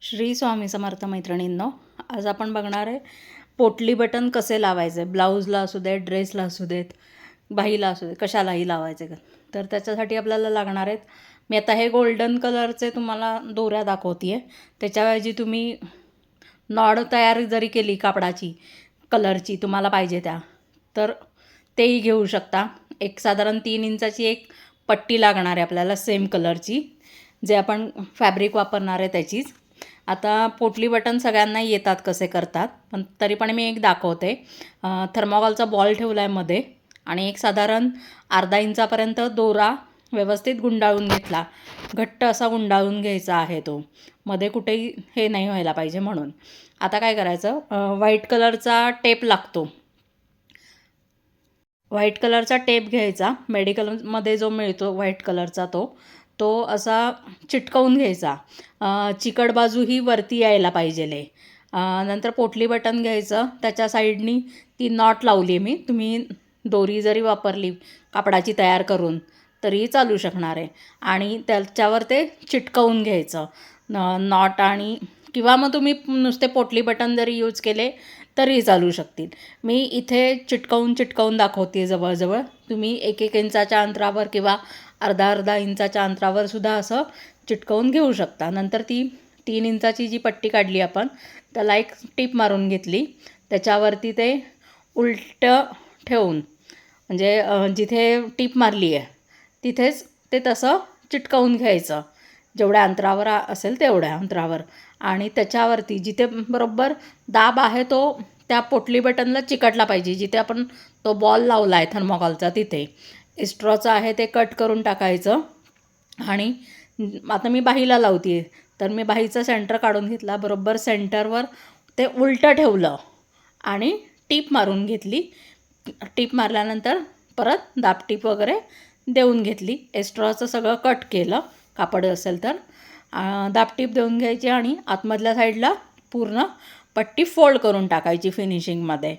श्री स्वामी समर्थ मैत्रिणींनो, आज आपण बघणार आहे पोटली बटन कसे लावायचे. ब्लाऊजला असू देत, ड्रेसला असू देत, बाहीला असू देत, कशालाही लावायचे. तर त्याच्यासाठी आपल्याला लागणार आहेत. मी आता हे गोल्डन कलरचे तुम्हाला दोऱ्या दाखवते आहे. त्याच्याऐवजी तुम्ही नॉड तयार जरी केली कापडाची कलरची तुम्हाला पाहिजे त्या, तर तेही घेऊ शकता. एक साधारण 3 इंचाची एक पट्टी लागणार आहे आपल्याला सेम कलरची, जे आपण फॅब्रिक वापरणार आहे त्याचीच. आता पोटली बटन सगळ्यांना येतात कसे करतात, पण तरी पण मी एक दाखवते. थर्मोकॉलचा बॉल ठेवला आहे मध्ये आणि एक साधारण अर्धा इंचापर्यंत दोरा व्यवस्थित गुंडाळून घेतला. घट्ट असा गुंडाळून घ्यायचा आहे तो, मध्ये कुठेही हे नाही व्हायला पाहिजे म्हणून. आता काय करायचं, व्हाईट कलरचा टेप लागतो. व्हाईट कलरचा टेप घ्यायचा, मेडिकलमध्ये जो मिळतो व्हाईट कलरचा तो असा चिटकवून घ्यायचा. चिकट बाजू ही वरती यायला पाहिजे. नंतर पोटली बटन घ्यायचं, त्याच्या साईडनी ती नॉट लावली मी. तुम्ही दोरी जरी वापरली कापडाची तयार करून तरीही चालू शकणार आहे. आणि त्याच्यावर ते चिटकवून घ्यायचं नॉट, आणि किंवा मग तुम्ही नुसते पोटली बटन जरी यूज केले तरी चालू शकतील. मी इथे चिटकवून दाखवते जवळजवळ. तुम्ही 1-1 इंचाच्या अंतरावर किंवा अर्धा इंचाच्या अंतरावर सुद्धा असं चिटकवून घेऊ शकता. नंतर ती 3 इंचाची जी पट्टी काढली आपण, त्याला एक टिप मारून घेतली. त्याच्यावरती ते उलटं ठेवून, म्हणजे जिथे टिप मारली आहे तिथेच ते तसं चिटकवून घ्यायचं, जेवढ्या अंतरावर असेल तेवढ्या अंतरावर. आणि त्याच्यावरती जिथे बरोबर दाब आहे तो त्या पोटली बटनला चिकटला पाहिजे. जिथे आपण तो बॉल लावला आहे थर्मोकॉलचा तिथे एस्ट्रॉचं आहे ते कट करून टाकायचं. आणि आता मी बाहीला लावते आहे, तर मी बाहीचं सेंटर काढून घेतला. बरोबर सेंटरवर ते उलटं ठेवलं आणि टीप मारून घेतली. टीप मारल्यानंतर परत दाबटीप वगैरे देऊन घेतली. एस्ट्रॉचं सगळं कट केलं, कापड असेल तर दाबटीप देऊन घ्यायची आणि आतमधल्या साईडला पूर्ण पट्टी फोल्ड करून टाकायची. फिनिशिंगमध्ये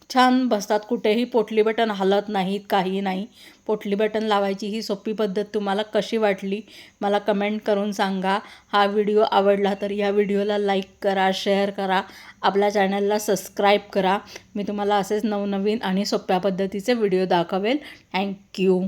छान बसतात, कुठेही पोटली बटन हलत नाहीत, काही नाही. पोटली बटन लावायची ही सोपी पद्धत तुम्हाला कशी वाटली मला कमेंट करून सांगा. हा व्हिडिओ आवडला तर या व्हिडिओला लाईक करा, शेअर करा, आपल्या चॅनलला सबस्क्राईब करा. मी तुम्हाला असेच नवनवीन आणि सोप्या पद्धतीचे व्हिडिओ दाखवेल. थँक्यू.